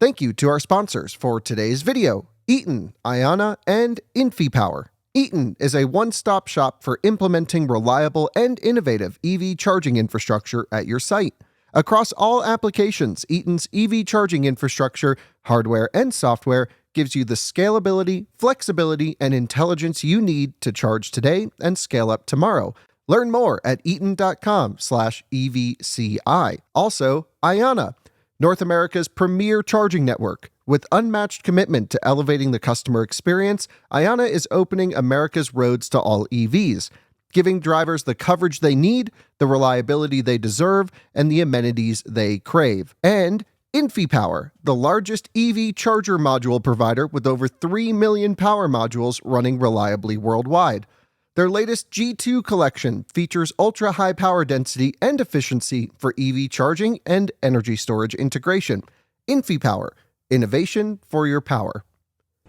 Thank you to our sponsors for today's video, Eaton, Ionna, and InfyPower. Eaton is a one-stop shop for implementing reliable and innovative EV charging infrastructure at your site. Across all applications, Eaton's EV charging infrastructure, hardware and software, gives you the scalability, flexibility, and intelligence you need to charge today and scale up tomorrow. Learn more at eaton.com/EVCI. Also, Ionna, North America's premier charging network. With unmatched commitment to elevating the customer experience, Ionna is opening America's roads to all EVs, giving drivers the coverage they need, the reliability they deserve, and the amenities they crave. And InfyPower, the largest EV charger module provider with over 3 million power modules running reliably worldwide. Their latest G2 collection features ultra-high power density and efficiency for EV charging and energy storage integration. InfyPower, innovation for your power.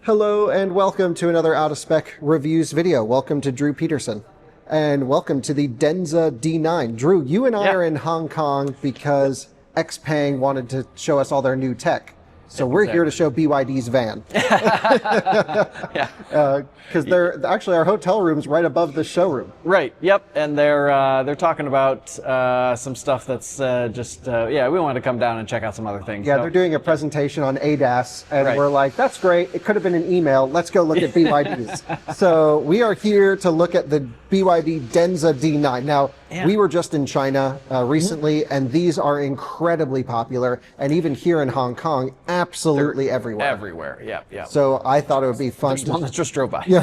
Hello and welcome to another out-of-spec reviews video. Welcome to Drew Peterson. And welcome to the Denza D9. Drew, you and I are in Hong Kong because XPeng wanted to show us all their new tech. So we're here to show BYD's van. Because they're actually, our hotel room's right above the showroom. Right. Yep. And they're talking about some stuff that's we wanted to come down and check out some other things. Yeah, they're doing a presentation on ADAS, and we're like, that's great. It could have been an email. Let's go look at BYD's. So we are here to look at the BYD Denza D9. Now, we were just in China recently, and these are incredibly popular, and even here in Hong Kong, absolutely everywhere. Everywhere, yeah. So I thought it would be fun. There's one that just drove by. Yeah.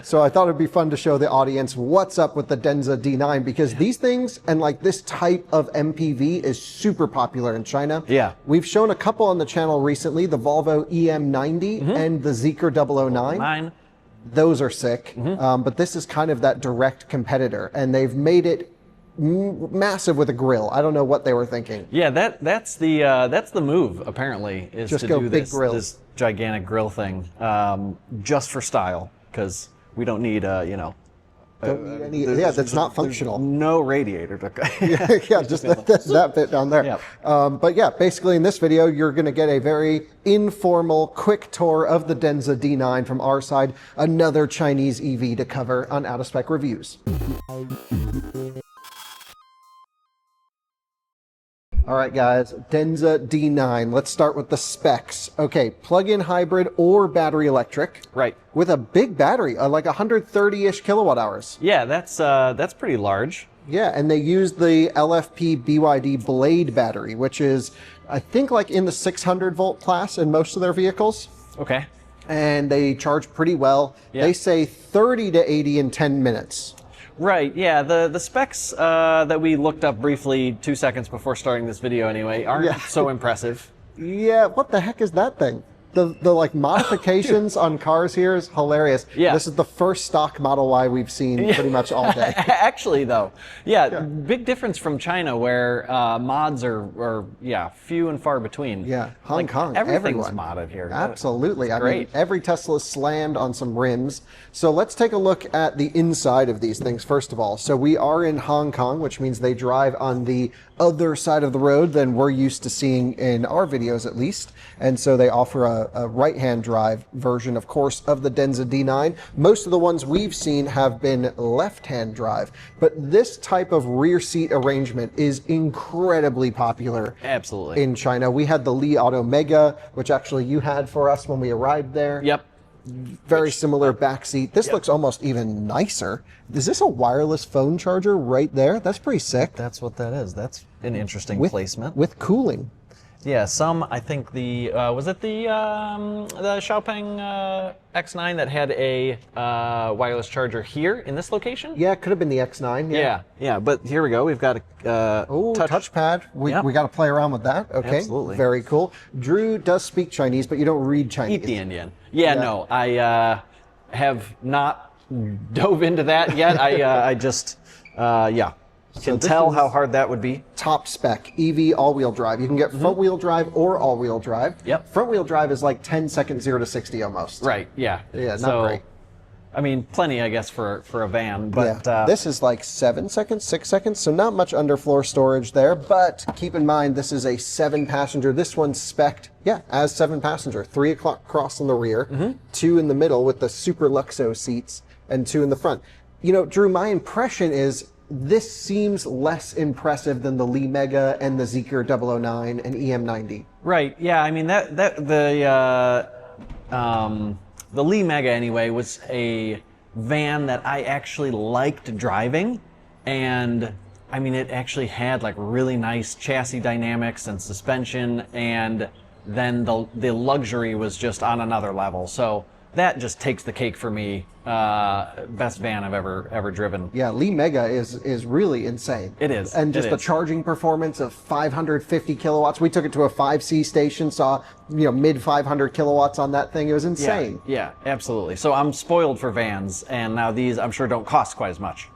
So I thought it would be fun to show the audience what's up with the Denza D9, because these things and like this type of MPV is super popular in China. Yeah. We've shown a couple on the channel recently, the Volvo EM90 and the Zeekr 009. Those are sick, but this is kind of that direct competitor, and they've made it massive with a grill. I don't know what they were thinking. Yeah, that's the move apparently, is just to go do big this gigantic grill thing, just for style, because we don't need don't need any, that's not functional. No radiator. Just that bit down there. Yep. But yeah, basically in this video, you're going to get a very informal, quick tour of the Denza D9 from our side. Another Chinese EV to cover on Out of Spec Reviews. All right, guys, Denza D9. Let's start with the specs. Okay, plug-in hybrid or battery electric. Right. With a big battery, like 130-ish kilowatt hours. Yeah, that's pretty large. Yeah, and they use the LFP BYD Blade battery, which is, I think, like in the 600 volt class in most of their vehicles. Okay. And they charge pretty well. Yeah. They say 30 to 80 in 10 minutes. Right, yeah, the specs that we looked up briefly 2 seconds before starting this video anyway aren't so impressive. Yeah, what the heck is that thing? The like modifications on cars here is hilarious. Yeah. This is the first stock Model Y we've seen pretty much all day. Actually, though, big difference from China, where mods are few and far between. Yeah, Hong Kong, everything's modded here. Absolutely. I mean, every Tesla slammed on some rims. So let's take a look at the inside of these things first of all. So we are in Hong Kong, which means they drive on the other side of the road than we're used to seeing in our videos, at least. And so they offer a right-hand drive version, of course, of the Denza D9. Most of the ones we've seen have been left-hand drive, but this type of rear seat arrangement is incredibly popular. Absolutely. In China. We had the Li Auto Mega, which actually you had for us when we arrived there. Yep. Very similar back seat. This looks almost even nicer. Is this a wireless phone charger right there? That's pretty sick. That's what that is. That's an interesting placement. With cooling. Yeah, I think was it the Xiaopeng X9 that had a wireless charger here in this location? Yeah, it could have been the X9. Yeah, but here we go. We've got a touchpad. We got to play around with that. Okay, absolutely. Very cool. Drew does speak Chinese, but you don't read Chinese. Yeah, no, I have not dove into that yet. I just can tell how hard that would be. Top spec, EV all-wheel drive. You can get front-wheel drive or all-wheel drive. Yep. Front-wheel drive is like 10 seconds 0 to 60 almost. Right, yeah. Yeah, not great. I mean, plenty, I guess, for a van, but this is like 7 seconds, 6 seconds, so not much underfloor storage there, but keep in mind this is a 7-passenger. This one's spec'd, as 7-passenger. 3 across in the rear, 2 in the middle with the super Luxo seats, and 2 in the front. You know, Drew, my impression is this seems less impressive than the Lee Mega and the Zeekr 009 and EM90. Right, yeah, I mean, the Lee Mega, anyway, was a van that I actually liked driving, and I mean, it actually had like really nice chassis dynamics and suspension, and then the luxury was just on another level. So that just takes the cake for me. Best van I've ever driven. Yeah, Lee Mega is really insane. It is. And just the charging performance of 550 kilowatts. We took it to a 5C station, saw mid 500 kilowatts on that thing. It was insane. Yeah, absolutely. So I'm spoiled for vans, and now these I'm sure don't cost quite as much.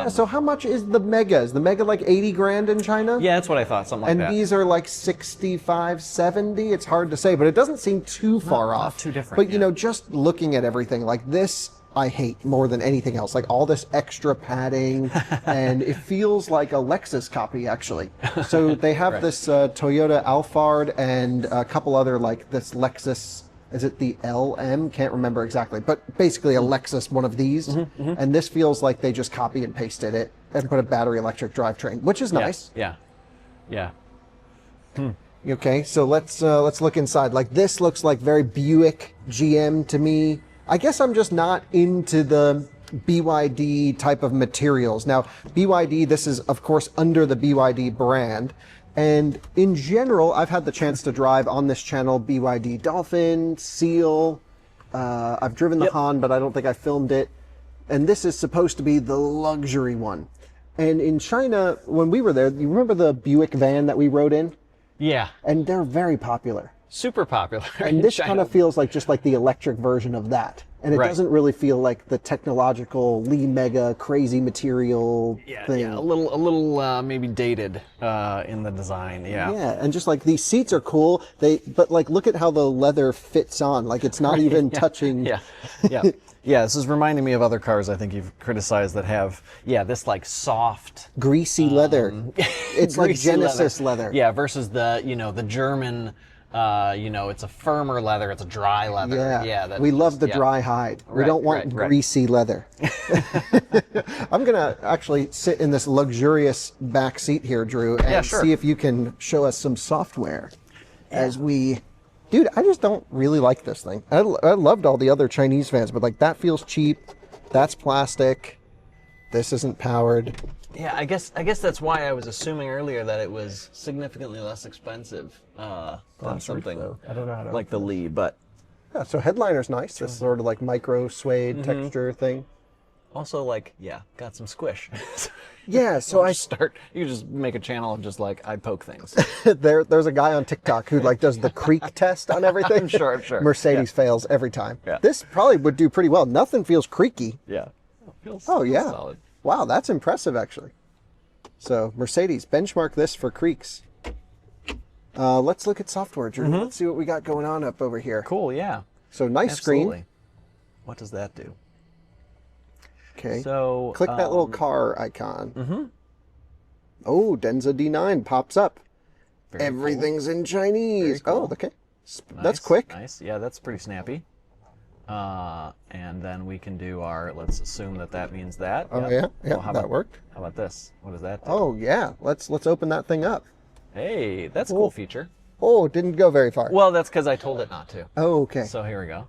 So how much is the Mega? Is the Mega like 80 grand in China? Yeah, that's what I thought, something like that. And these are like 65, 70? It's hard to say, but it doesn't seem too far off. Not too different. But just looking at everything, like this, I hate more than anything else. Like all this extra padding, and it feels like a Lexus copy, actually. So they have this Toyota Alphard and a couple other, like this Lexus. Is it the LM? Can't remember exactly, but basically a Lexus one of these. And this feels like they just copy and pasted it and put a battery electric drivetrain, which is nice. Yeah. Okay, so let's look inside. Like this looks like very Buick GM to me. I guess I'm just not into the BYD type of materials. Now, BYD, this is of course under the BYD brand. And in general, I've had the chance to drive on this channel BYD Dolphin, Seal. I've driven the Han, but I don't think I filmed it. And this is supposed to be the luxury one. And in China, when we were there, you remember the Buick van that we rode in? Yeah. And they're very popular. Super popular. And this kind of feels like just like the electric version of that. And it doesn't really feel like the technological Lee Mega crazy material thing. Yeah, a little maybe dated in the design. Yeah, and just like these seats are cool. But like look at how the leather fits on. Like it's not even touching. Yeah. This is reminding me of other cars I think you've criticized that have this like soft, greasy leather. It's like Genesis leather. Yeah, versus the the German. It's a firmer leather. It's a dry leather. We love the dry hide. We don't want greasy leather. I'm gonna actually sit in this luxurious back seat here, Drew, and see if you can show us some software. Dude, I just don't really like this thing. I loved all the other Chinese vans, but like that feels cheap. That's plastic. This isn't powered. Yeah, I guess that's why I was assuming earlier that it was significantly less expensive than something I don't know how to like the Lee, but so headliner's nice. This sort of like micro suede texture thing. Also, like, got some squish. So you just make a channel of just like I poke things. There's a guy on TikTok who like does the creak test on everything. I'm sure. Mercedes fails every time. This probably would do pretty well. Nothing feels creaky. Feels yeah. solid. Wow, that's impressive, actually. So, Mercedes, benchmark this for creaks. Let's look at software, Drew. Let's see what we got going on up over here. Cool, yeah. So, nice screen. What does that do? Okay. So, click that little car icon. Oh, Denza D9 pops up. Everything's in Chinese. Cool. Oh, okay. That's quick. Nice. Yeah, that's pretty snappy. And then we can do let's assume that means that. Oh, that worked. How about this? What does that do? Oh, yeah. Let's open that thing up. Hey, that's a cool feature. Oh, it didn't go very far. Well, that's because I told it not to. Oh, okay. So here we go.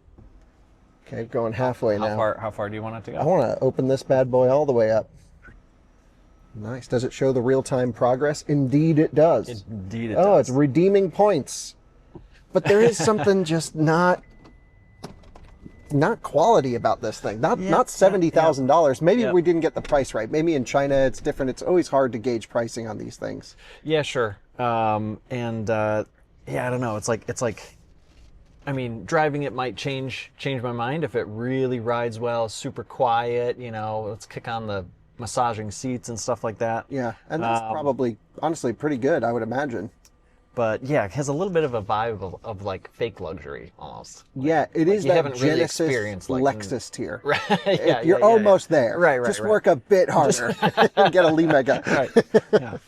Okay, going halfway now. How far do you want it to go? I want to open this bad boy all the way up. Nice. Does it show the real-time progress? Indeed it does. Indeed it does. Oh, it's redeeming points. But there is something just not quality about this thing. Not $70,000. Maybe we didn't get the price right. Maybe in China it's different. It's always hard to gauge pricing on these things. Yeah, sure. I don't know. It's like I mean, driving it might change my mind if it really rides well, super quiet, let's kick on the massaging seats and stuff like that. Yeah, and that's probably honestly pretty good, I would imagine. But yeah, it has a little bit of a vibe of like fake luxury almost. Yeah, it is you that haven't really Genesis experienced like Lexus tier. Right. Yeah, You're almost there. Right. Just work a bit harder and get a Lee Mega. Right. Yeah.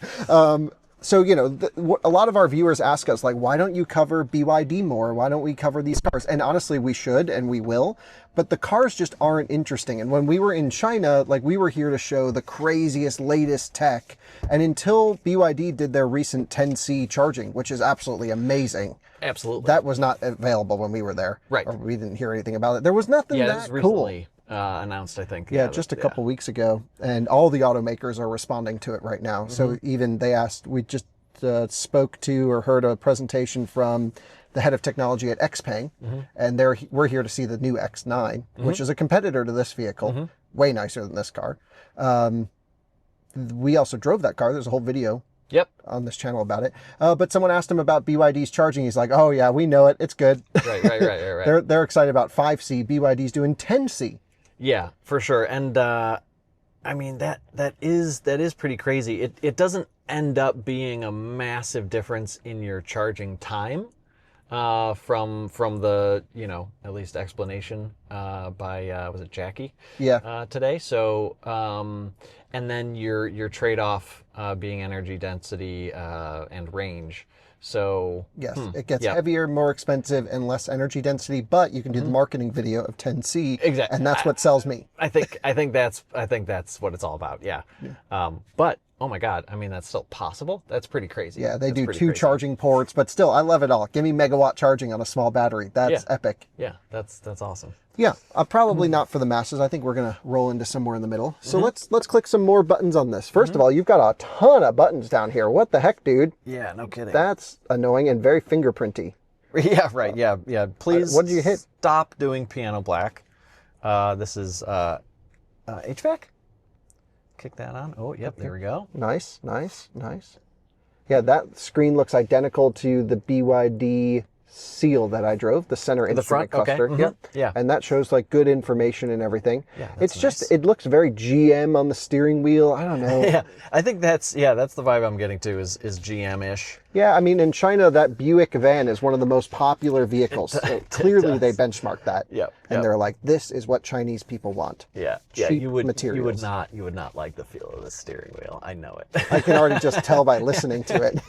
So, you know, a lot of our viewers ask us, like, why don't you cover BYD more? Why don't we cover these cars? And honestly, we should and we will. But the cars just aren't interesting. And when we were in China, like, we were here to show the craziest, latest tech. And until BYD did their recent 10C charging, which is absolutely amazing. Absolutely. That was not available when we were there. Right. Or we didn't hear anything about it. There was nothing Yeah, that this was cool. recently announced, I think. Yeah, just a couple weeks ago. And all the automakers are responding to it right now. So even they asked, we just spoke to or heard a presentation from the head of technology at XPeng, and we're here to see the new X9, which is a competitor to this vehicle, way nicer than this car. We also drove that car. There's a whole video on this channel about it. But someone asked him about BYD's charging. He's like, oh yeah, we know it. It's good. Right. They're excited about 5C. BYD's doing 10C. Yeah, for sure. And I mean, that is pretty crazy. It doesn't end up being a massive difference in your charging time from the, you know, at least explanation by was it Jackie? Yeah. Today. So and then your trade-off being energy density and range. So yes, it gets heavier, more expensive, and less energy density. But you can do the marketing video of 10C, exactly, and that's what sells me. I think that's what it's all about. Yeah. But oh my God, I mean that's still possible. That's pretty crazy. Yeah, they do pretty two crazy. charging ports, but still, I love it all. Give me megawatt charging on a small battery. That's epic. Yeah, that's awesome. Yeah, probably not for the masses. I think we're gonna roll into somewhere in the middle. So let's click some more buttons on this. First of all, you've got a ton of buttons down here. What the heck, dude? Yeah, no kidding. That's annoying and very fingerprinty. Yeah, right. Yeah. Please. What did you hit? Stop doing piano black. This is HVAC. Kick that on. Oh, yep. There we go. Nice. Yeah, that screen looks identical to the BYD Seal that I drove, the center instrument cluster. Okay. Yeah. And that shows like good information and everything. Yeah, it's just, it looks very GM on the steering wheel. I don't know. Yeah, I think that's the vibe I'm getting to is GM-ish. Yeah, I mean, in China, that Buick van is one of the most popular vehicles. Clearly, they benchmarked that. And they're like, this is what Chinese people want. Yeah. Cheap You would materials. not like the feel of the steering wheel. I know it. I can already just tell by listening to it.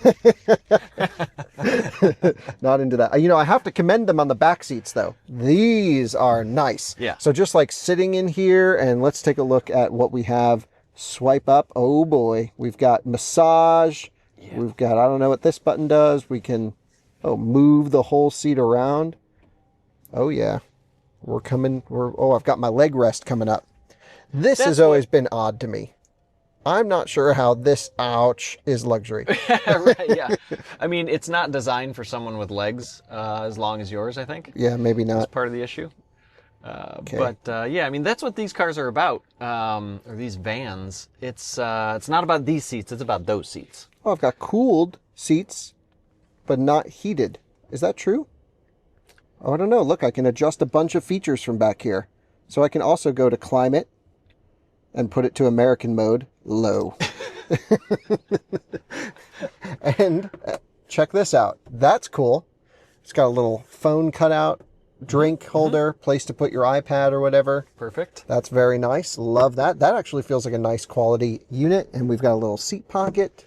Not into that. You know, I have to commend them on the back seats, though. These are nice. Yeah. So just like sitting in here, and let's take a look at what we have. Swipe up. Oh boy, we've got massage. Yeah. We've got, I don't know what this button does. We can, move the whole seat around. Oh yeah. I've got my leg rest coming up. This has always been odd to me. I'm not sure how this, is luxury. Right, yeah. I mean, it's not designed for someone with legs as long as yours, I think. Yeah, maybe not. That's part of the issue. Okay. But yeah, I mean, that's what these cars are about, or these vans. It's not about these seats, it's about those seats. Oh, I've got cooled seats, but not heated. Is that true? Oh, I don't know. Look, I can adjust a bunch of features from back here. So I can also go to climate and put it to American mode, low. And check this out. That's cool. It's got a little phone cutout, drink holder, place to put your iPad or whatever. Perfect. That's very nice. Love that. That actually feels like a nice quality unit. And we've got a little seat pocket.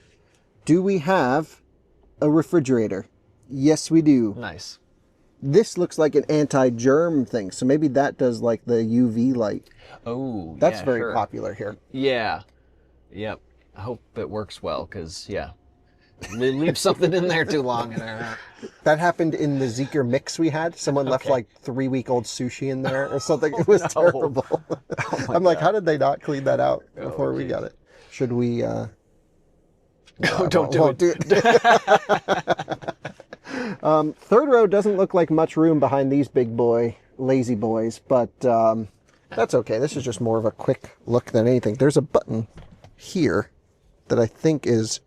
Do we have a refrigerator? Yes, we do. Nice. This looks like an anti-germ thing. So maybe that does like the UV light. Oh, that's very popular here. Yeah. Yep. I hope it works well because, leave something in there too long. That happened in the Zeekr mix we had. Someone left like 3-week-old sushi in there or something. It was terrible. I'm like, how did they not clean that out before we got it? Should we... No, don't do it. Third row doesn't look like much room behind these big boy lazy boys, but that's okay. This is just more of a quick look than anything. There's a button here that I think is,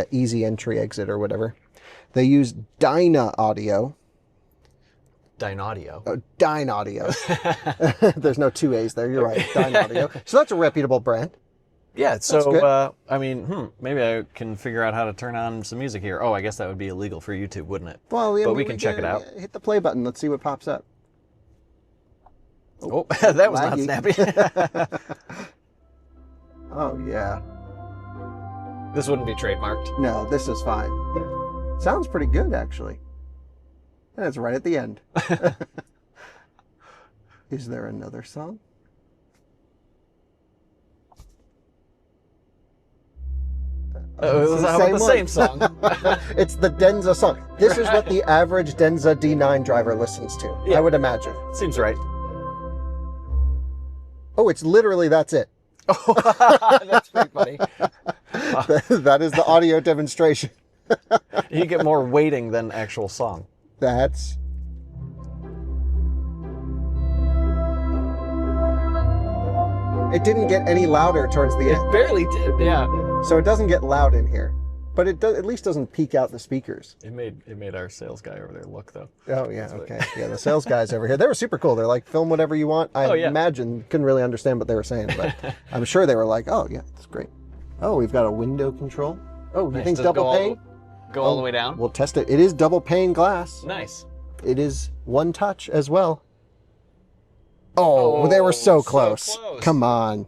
easy entry exit or whatever. They use Dyna Audio. Dyna Audio. Oh, Dyna Audio. There's no two A's there. You're right. Dyna Audio. So that's a reputable brand. Yeah, so, good. I mean, maybe I can figure out how to turn on some music here. Oh, I guess that would be illegal for YouTube, wouldn't it? Well, yeah, but we can check it out. Hit the play button. Let's see what pops up. Oh, that was laggy. not snappy. Oh, yeah. This wouldn't be trademarked. No, this is fine. Sounds pretty good, actually. And it's right at the end. Is there another song? It was how about the same song? It's the Denza song. This is what the average Denza D9 driver listens to, Yeah. I would imagine. Seems right. Oh, it's literally, that's it. That's pretty funny. That is the audio demonstration. You get more weighting than actual song. That's... It didn't get any louder towards the end. It barely did, yeah. So it doesn't get loud in here. But it at least doesn't peak out the speakers. It made our sales guy over there look, though. Oh, yeah, okay. Yeah, the sales guys over here, they were super cool. They're like, film whatever you want. I imagine, couldn't really understand what they were saying, but I'm sure they were like, oh, yeah, it's great. Oh, we've got a window control. Oh, you think double pane? Go all the way down? We'll test it. It is double pane glass. Nice. It is one touch as well. Oh, they were so close. Come on.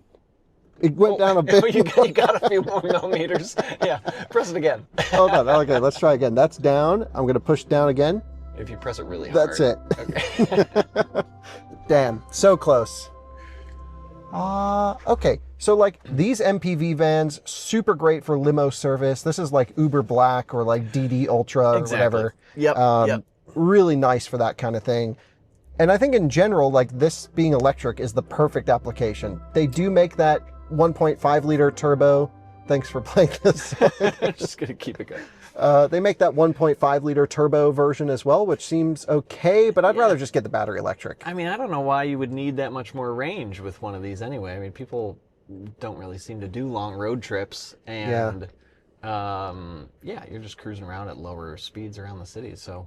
It went down a bit. You got a few more millimeters. Yeah, press it again. Hold on. Okay, let's try again. That's down. I'm going to push down again. If you press it really hard. That's it. Okay. Damn, so close. Okay, so like these MPV vans, super great for limo service. This is like Uber Black or like DD Ultra or whatever. Yep. Really nice for that kind of thing. And I think in general, like this being electric is the perfect application. They do make that 1.5 liter turbo. Thanks for playing this. I'm just going to keep it going. They make that 1.5 liter turbo version as well, which seems okay, but I'd rather just get the battery electric. I mean, I don't know why you would need that much more range with one of these anyway. I mean, people don't really seem to do long road trips, and you're just cruising around at lower speeds around the city. So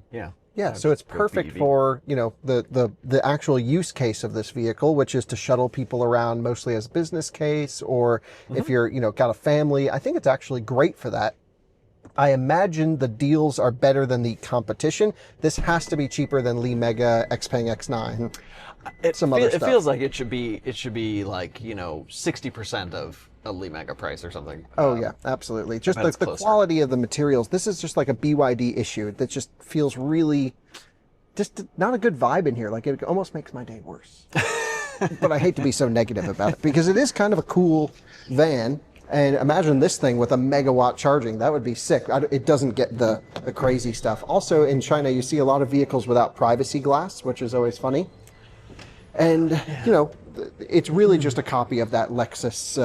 yeah, so it's perfect for, you know, the actual use case of this vehicle, which is to shuttle people around mostly as business case, or if you're, you know, got a family. I think it's actually great for that. I imagine the deals are better than the competition. This has to be cheaper than Lee Mega, Xpeng X9. It feels like it should be like, you know, 60% of a Lee Mega price or something. Oh yeah, absolutely. Just the quality of the materials. This is just like a BYD issue that just feels really, just not a good vibe in here. Like it almost makes my day worse. But I hate to be so negative about it because it is kind of a cool van. And imagine this thing with a megawatt charging. That would be sick. It doesn't get the crazy stuff. Also in China, you see a lot of vehicles without privacy glass, which is always funny. And, you know, it's really just a copy of that Lexus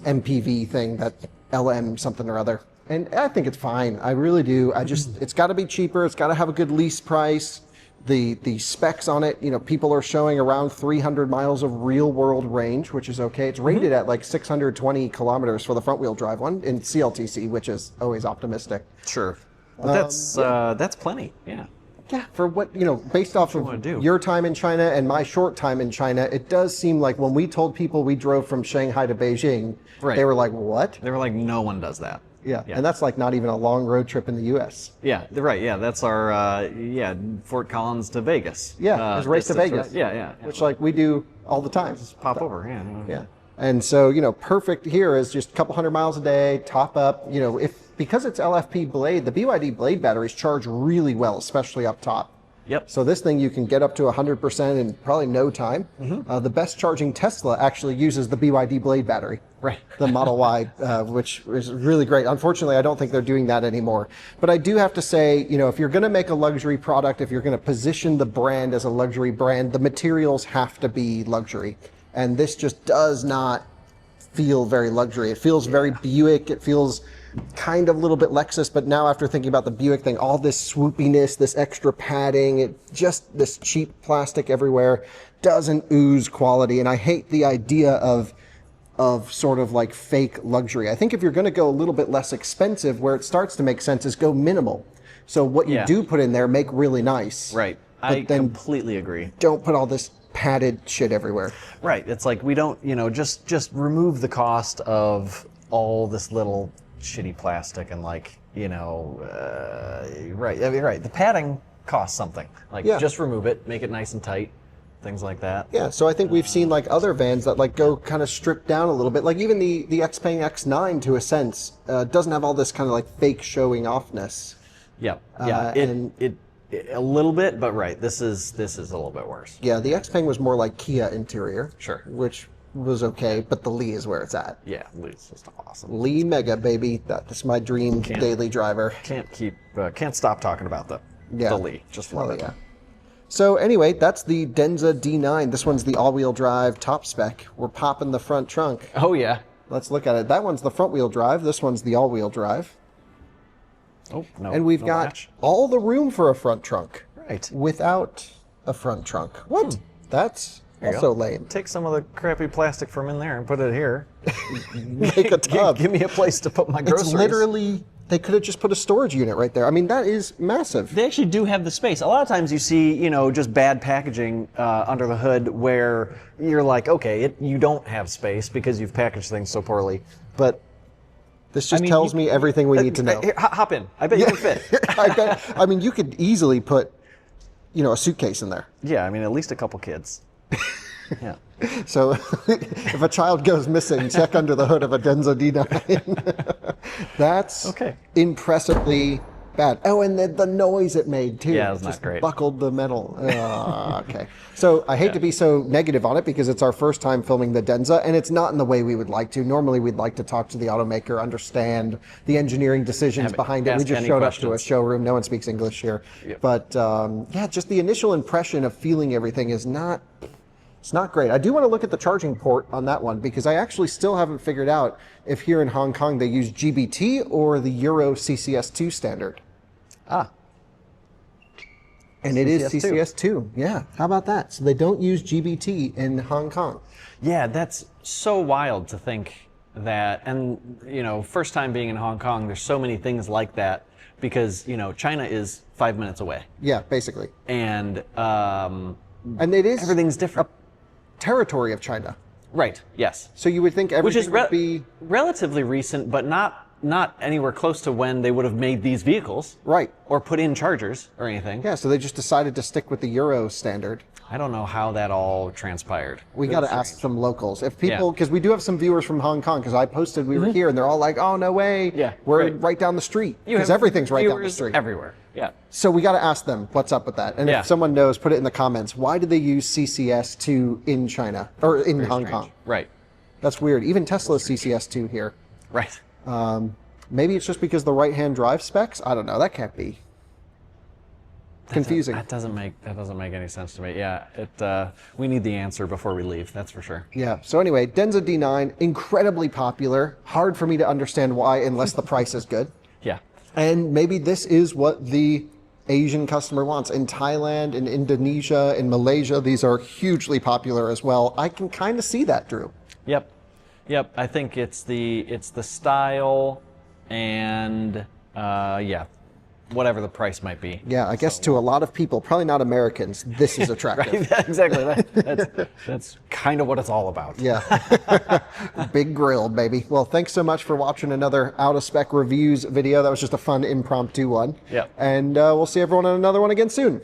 MPV thing, that LM something or other. And I think it's fine. I really do. It's got to be cheaper. It's got to have a good lease price. The specs on it, you know, people are showing around 300 miles of real world range, which is okay. It's rated at like 620 kilometers for the front wheel drive one in CLTC, which is always optimistic. Sure. But that's plenty. Yeah. Yeah, for what, you know, based off of your time in China and my short time in China, it does seem like when we told people we drove from Shanghai to Beijing, they were like, what? They were like, no one does that. Yeah, and that's like not even a long road trip in the U.S. Yeah, right. Yeah, that's our Fort Collins to Vegas. Yeah, it's race to Vegas. Right? Yeah. Which like we do all the time. Just pop over. Yeah. And so, you know, perfect here is just a couple hundred miles a day, top up. You know, because it's LFP blade, the BYD blade batteries charge really well, especially up top. Yep. So this thing you can get up to 100% in probably no time. The best charging Tesla actually uses the BYD blade battery. Right. The Model Y, which is really great. Unfortunately, I don't think they're doing that anymore. But I do have to say, you know, if you're going to make a luxury product, if you're going to position the brand as a luxury brand, the materials have to be luxury. And this just does not feel very luxury. It feels very Buick. It feels kind of a little bit Lexus, but now after thinking about the Buick thing, all this swoopiness, this extra padding, just this cheap plastic everywhere doesn't ooze quality. And I hate the idea of sort of like fake luxury. I think if you're going to go a little bit less expensive, where it starts to make sense is go minimal. So what you do put in there, make really nice. Right. I completely agree. Don't put all this padded shit everywhere. Right. It's like we don't, just remove the cost of all this little shitty plastic and right. I mean, right. The padding costs something. Like just remove it, make it nice and tight, things like that. Yeah. So I think we've seen like other vans that like go kind of stripped down a little bit. Like even the Xpeng X9 to a sense doesn't have all this kind of like fake showing offness. Yep. Yeah. It a little bit, but right. This is a little bit worse. Yeah. The Xpeng was more like Kia interior. Sure. Which was okay, but the Li is where it's at. Yeah, Li's just awesome. Li Mega, baby. That's my dream daily driver. Can't stop talking about the Li. Just love it. Yeah. So anyway, that's the Denza D9. This one's the all-wheel drive top spec. We're popping the front trunk. Oh yeah. Let's look at it. That one's the front-wheel drive. This one's the all-wheel drive. Oh no. And we've got match. all the room for a front trunk. Right. Without a front trunk. What? That's also lame. Take some of the crappy plastic from in there and put it here. Make a tub. Give me a place to put my groceries. It's literally, they could have just put a storage unit right there. I mean, that is massive. They actually do have the space. A lot of times you see, just bad packaging under the hood where you're like, okay, you don't have space because you've packaged things so poorly. But this just tells me everything we need to know. Hop in. I bet you can fit. I mean, you could easily put, a suitcase in there. Yeah, I mean, at least a couple kids. Yeah. So if a child goes missing, check under the hood of a Denza D9. That's impressively bad. Oh, and the noise it made too. Yeah, it was just not great. Buckled the metal. Okay. So I hate to be so negative on it because it's our first time filming the Denza and it's not in the way we would like to. Normally we'd like to talk to the automaker, understand the engineering decisions behind it. We just showed up to a showroom. No one speaks English here. Yep. But just the initial impression of feeling everything is not... It's not great. I do want to look at the charging port on that one because I actually still haven't figured out if here in Hong Kong they use GBT or the Euro CCS2 standard. Ah. And it is CCS2. Yeah. How about that? So they don't use GBT in Hong Kong. Yeah, that's so wild to think that. And, first time being in Hong Kong, there's so many things like that because, China is 5 minutes away. Yeah, basically. And it is everything's different. Territory of China. Right. Yes. So you would think everything would be relatively recent, but not anywhere close to when they would have made these vehicles. Right. Or put in chargers or anything. Yeah. So they just decided to stick with the Euro standard. I don't know how that all transpired. We got to ask some locals. If people, because we do have some viewers from Hong Kong, because I posted we were here, and they're all like, "Oh, no way! Yeah, we're right down the street." Because everything's right down the street. Everywhere. Yeah. So we got to ask them what's up with that. And if someone knows, put it in the comments. Why did they use CCS2 in China or in Hong Kong? Right. That's weird. Even Tesla's CCS2 here. Right. Maybe it's just because the right-hand drive specs. I don't know. That can't be. Confusing. That doesn't make any sense to me. Yeah, we need the answer before we leave. That's for sure. Yeah. So anyway, Denza D9, incredibly popular. Hard for me to understand why, unless the price is good. Yeah. And maybe this is what the Asian customer wants. In Thailand, in Indonesia, in Malaysia, these are hugely popular as well. I can kind of see that, Drew. Yep. I think it's the style and whatever the price might be. Yeah, I guess to a lot of people, probably not Americans, this is attractive. Right, exactly. That's kind of what it's all about. Yeah. Big grill, baby. Well, thanks so much for watching another Out of Spec Reviews video. That was just a fun impromptu one. Yeah. And we'll see everyone on another one again soon.